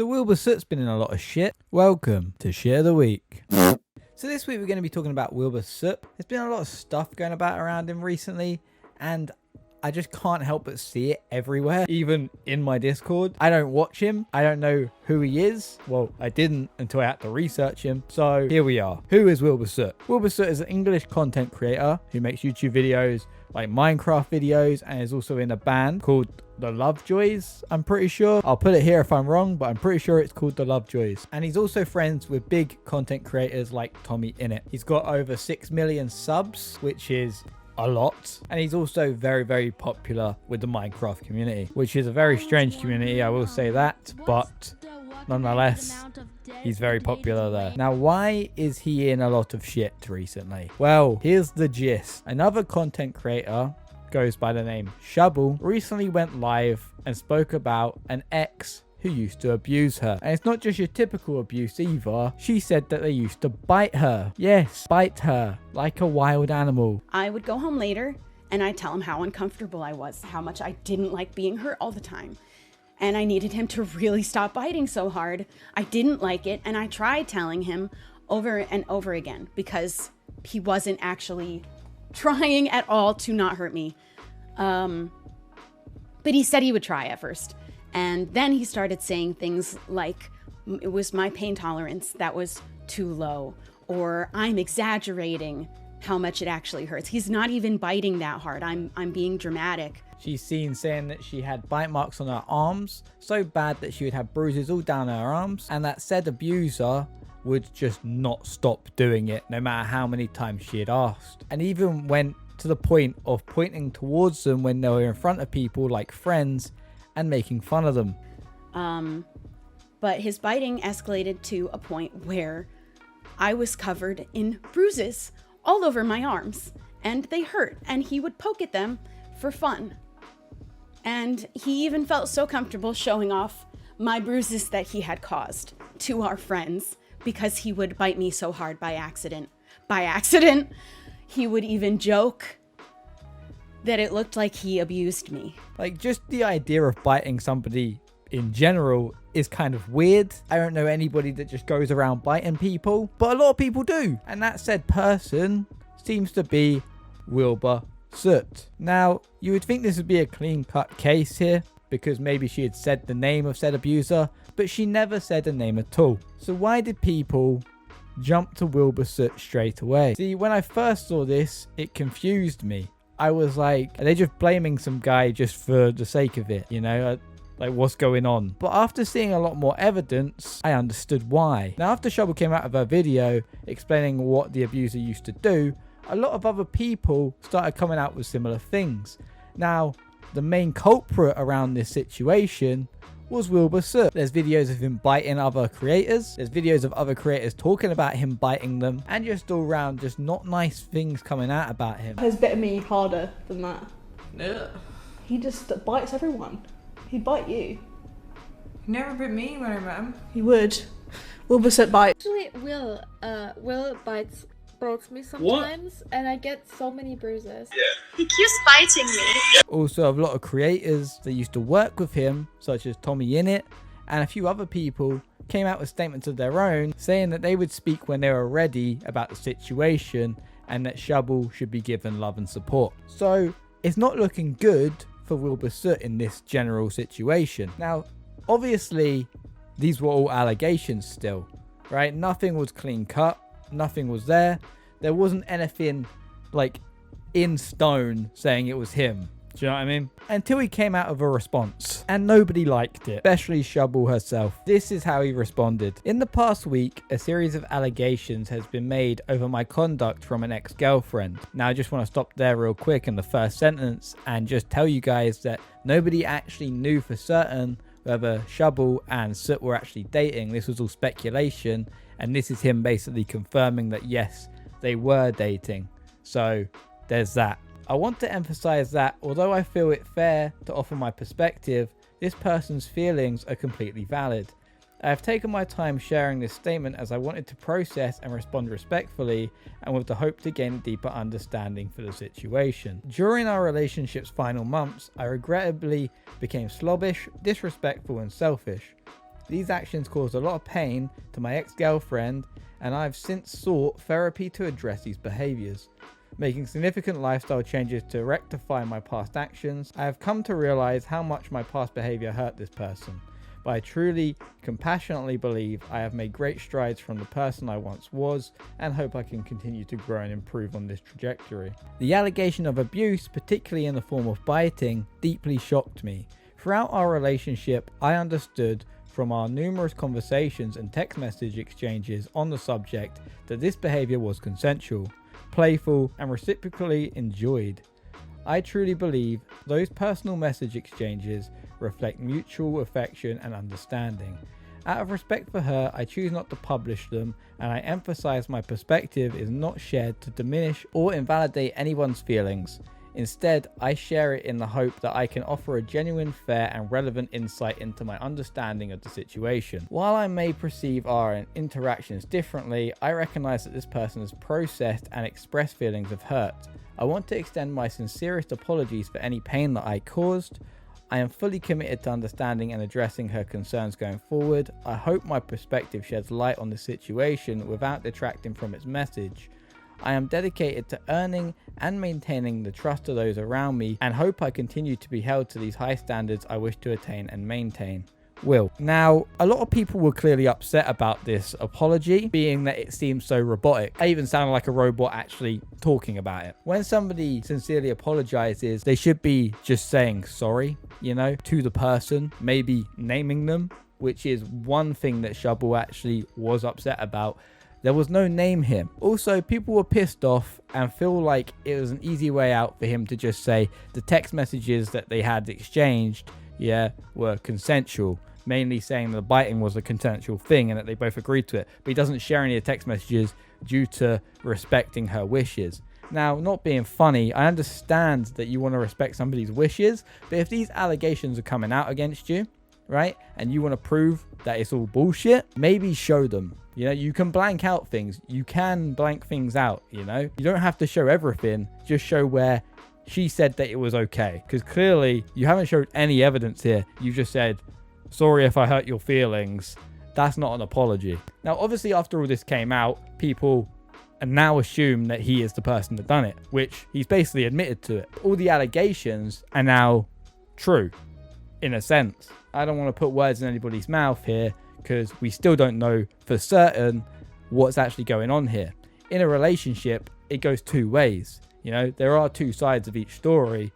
So Wilbur Soot's been in a lot of shit. Welcome to Shit of the Week. So this week we're going to be talking about Wilbur Soot. There's been a lot of stuff going about around him recently, and I just can't help but see it everywhere, even in my Discord. I don't watch him. I don't know who he is. Well, I didn't until I had to research him. So here we are. Who is Wilbur Soot? Wilbur Soot is an English content creator who makes YouTube videos like Minecraft videos and is also in a band called The Lovejoys, I'm pretty sure. I'll put it here if I'm wrong, but I'm pretty sure it's called The Lovejoys. And he's also friends with big content creators like Tommy Innit. He's got over 6 million subs, which is a lot. And he's also very, very popular with the Minecraft community, which is a very strange community, I will say that, but nonetheless, he's very popular there. Now, why is he in a lot of shit recently? Well, here's the gist. Another content creator goes by the name Shubble recently went live and spoke about an ex who used to abuse her. And it's not just your typical abuse either. She said that they used to bite her. Yes, bite her like a wild animal. I would go home later and I'd tell him how uncomfortable I was, how much I didn't like being hurt all the time. And I needed him to really stop biting so hard. I didn't like it, and I tried telling him over and over again because he wasn't actually trying at all to not hurt me. But he said he would try at first. And then he started saying things like it was my pain tolerance that was too low, or I'm exaggerating how much it actually hurts. He's not even biting that hard. I'm being dramatic. She's seen saying that she had bite marks on her arms, so bad that she would have bruises all down her arms, and that said abuser would just not stop doing it no matter how many times she had asked. And even went to the point of pointing towards them when they were in front of people like friends and making fun of them. But his biting escalated to a point where I was covered in bruises all over my arms, and they hurt, and he would poke at them for fun. And he even felt so comfortable showing off my bruises that he had caused to our friends because he would bite me so hard by accident. By accident, he would even joke that it looked like he abused me. Like, just the idea of biting somebody in general is kind of weird. I don't know anybody that just goes around biting people, but a lot of people do. And that said person seems to be Wilbur Soot. Now, you would think this would be a clean-cut case here because maybe she had said the name of said abuser, but she never said a name at all. So why did people jump to Wilbur Soot straight away? See, when I first saw this, it confused me. I was like, are they just blaming some guy just for the sake of it? You know, like, what's going on? But after seeing a lot more evidence, I understood why. Now, after Shubble came out of her video explaining what the abuser used to do, a lot of other people started coming out with similar things. Now, the main culprit around this situation was Wilbur Soot. There's videos of him biting other creators. There's videos of other creators talking about him biting them, and just all around just not nice things coming out about him. Has bitten me harder than that. Yeah. He just bites everyone. He'd bite you. He never bit me when I met him. He would. Wilbur Soot bites. Actually, Will bites me sometimes, and I get so many bruises. Yeah. He keeps biting me. Also, a lot of creators that used to work with him, such as Tommy Innit and a few other people, came out with statements of their own saying that they would speak when they were ready about the situation and that Shubble should be given love and support. So it's not looking good for Wilbur Soot in this general situation. Now, obviously, these were all allegations still, right? Nothing was clean cut. Nothing was there. There wasn't anything like in stone saying it was him. Do you know what I mean? Until he came out of a response, and nobody liked it, especially Shubble herself. This is how he responded. In the past week, a series of allegations has been made over my conduct from an ex-girlfriend. Now, I just want to stop there real quick in the first sentence and just tell you guys that nobody actually knew for certain whether Shubble and Soot were actually dating. This was all speculation, and this is him basically confirming that yes, they were dating. So there's that. I want to emphasize that although I feel it fair to offer my perspective, this person's feelings are completely valid. I have taken my time sharing this statement as I wanted to process and respond respectfully and with the hope to gain a deeper understanding for the situation. During our relationship's final months, I regrettably became slobbish, disrespectful and selfish. These actions caused a lot of pain to my ex-girlfriend, and I've since sought therapy to address these behaviors. Making significant lifestyle changes to rectify my past actions, I have come to realize how much my past behavior hurt this person. But I truly, compassionately believe I have made great strides from the person I once was, and hope I can continue to grow and improve on this trajectory. The allegation of abuse, particularly in the form of biting, deeply shocked me. Throughout our relationship, I understood from our numerous conversations and text message exchanges on the subject that this behavior was consensual, playful, and reciprocally enjoyed. I truly believe those personal message exchanges reflect mutual affection and understanding. Out of respect for her, I choose not to publish them, and I emphasize my perspective is not shared to diminish or invalidate anyone's feelings. Instead, I share it in the hope that I can offer a genuine, fair, and relevant insight into my understanding of the situation. While I may perceive our interactions differently, I recognize that this person has processed and expressed feelings of hurt. I want to extend my sincerest apologies for any pain that I caused. I am fully committed to understanding and addressing her concerns going forward. I hope my perspective sheds light on the situation without detracting from its message. I am dedicated to earning and maintaining the trust of those around me, and hope I continue to be held to these high standards I wish to attain and maintain. Will. Now, a lot of people were clearly upset about this apology, being that it seems so robotic. I even sounded like a robot actually talking about it. When somebody sincerely apologizes, they should be just saying sorry, to the person, maybe naming them, which is one thing that Shubble actually was upset about. There was no name him. Also, people were pissed off and feel like it was an easy way out for him to just say the text messages that they had exchanged, were consensual. Mainly saying the biting was a consensual thing and that they both agreed to it. But he doesn't share any of the text messages due to respecting her wishes. Now, not being funny, I understand that you want to respect somebody's wishes, but if these allegations are coming out against you, right, and you want to prove that it's all bullshit, maybe show them. You can blank out things. You can blank things out, You don't have to show everything. Just show where she said that it was okay. Because clearly, you haven't showed any evidence here. You just said, sorry if I hurt your feelings. That's not an apology. Now, obviously, after all this came out, people now assume that he is the person that done it, which he's basically admitted to it. All the allegations are now true, in a sense. I don't want to put words in anybody's mouth here, because we still don't know for certain what's actually going on here. In a relationship, it goes two ways. There are two sides of each story,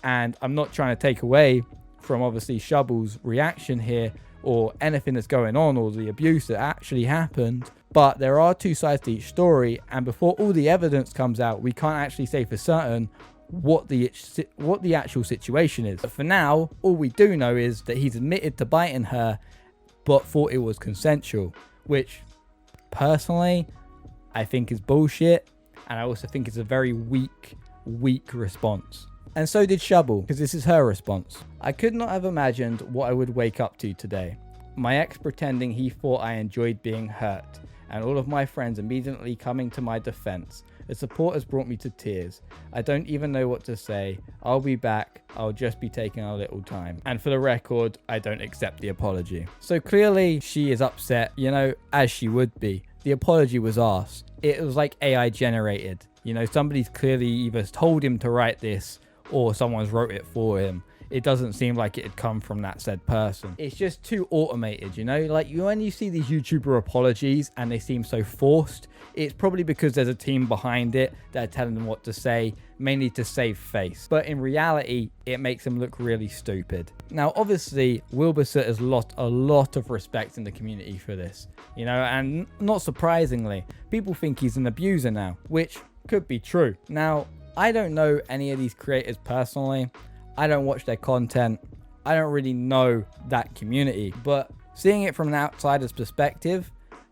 and I'm not trying to take away from obviously Shubble's reaction here or anything that's going on or the abuse that actually happened, but there are two sides to each story, and before all the evidence comes out, we can't actually say for certain what the actual situation is. But for now, all we do know is that he's admitted to biting her but thought it was consensual, which personally I think is bullshit, and I also think it's a very weak response. And so did Shubble, because this is her response. I could not have imagined what I would wake up to today. My ex pretending he thought I enjoyed being hurt, and all of my friends immediately coming to my defense. The support has brought me to tears. I don't even know what to say. I'll be back. I'll just be taking a little time. And for the record, I don't accept the apology. So clearly she is upset, as she would be. The apology was asked. It was like AI generated. Somebody's clearly either told him to write this or someone's wrote it for him. It doesn't seem like it had come from that said person. It's just too automated, like when you see these YouTuber apologies and they seem so forced, it's probably because there's a team behind it that are telling them what to say, mainly to save face. But in reality, it makes them look really stupid. Now, obviously, Wilbur Soot has lost a lot of respect in the community for this, and not surprisingly, people think he's an abuser now, which could be true. Now, I don't know any of these creators personally. I don't watch their content. I don't really know that community, but seeing it from an outsider's perspective,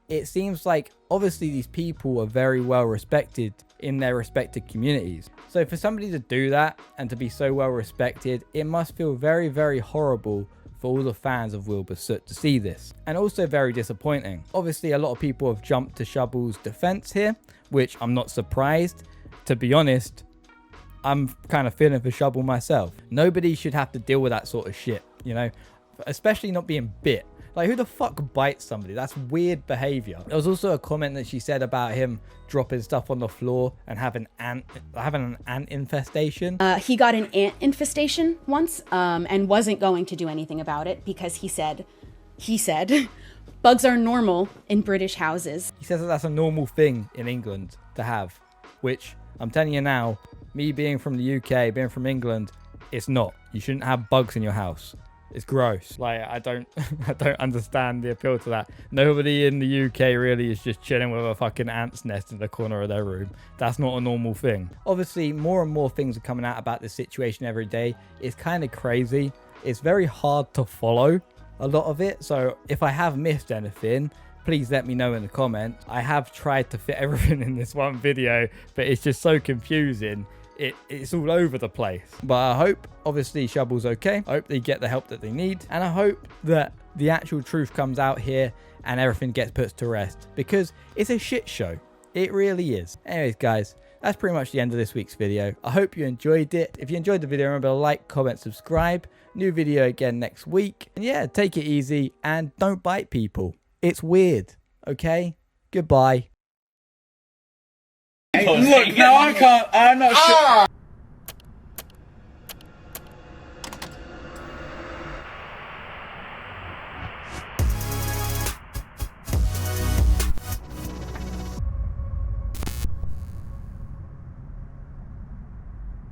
it seems like obviously these people are very well respected in their respective communities. So for somebody to do that and to be so well respected, it must feel very, very horrible for all the fans of Wilbur Soot to see this, and also very disappointing. Obviously, a lot of people have jumped to Shubble's defense here, which I'm not surprised. To be honest, I'm kind of feeling for Shubble myself. Nobody should have to deal with that sort of shit, especially not being bit. Like, who the fuck bites somebody? That's weird behavior. There was also a comment that she said about him dropping stuff on the floor and having an ant infestation. He got an ant infestation once, and wasn't going to do anything about it because he said, bugs are normal in British houses. He says that that's a normal thing in England to have, which I'm telling you now, me being from the UK, being from England, it's not. You shouldn't have bugs in your house. It's gross. Like, I don't understand the appeal to that. Nobody in the UK really is just chilling with a fucking ant's nest in the corner of their room. That's not a normal thing. Obviously, more and more things are coming out about this situation every day. It's kind of crazy. It's very hard to follow a lot of it. So if I have missed anything, please let me know in the comments. I have tried to fit everything in this one video, but it's just so confusing. It's all over the place. But I hope, obviously, Shubble's okay. I hope they get the help that they need. And I hope that the actual truth comes out here and everything gets put to rest. Because it's a shit show. It really is. Anyways, guys, that's pretty much the end of this week's video. I hope you enjoyed it. If you enjoyed the video, remember to like, comment, subscribe. New video again next week. And yeah, take it easy and don't bite people. It's weird. Okay? Goodbye. Look, now I can't. I'm not sure.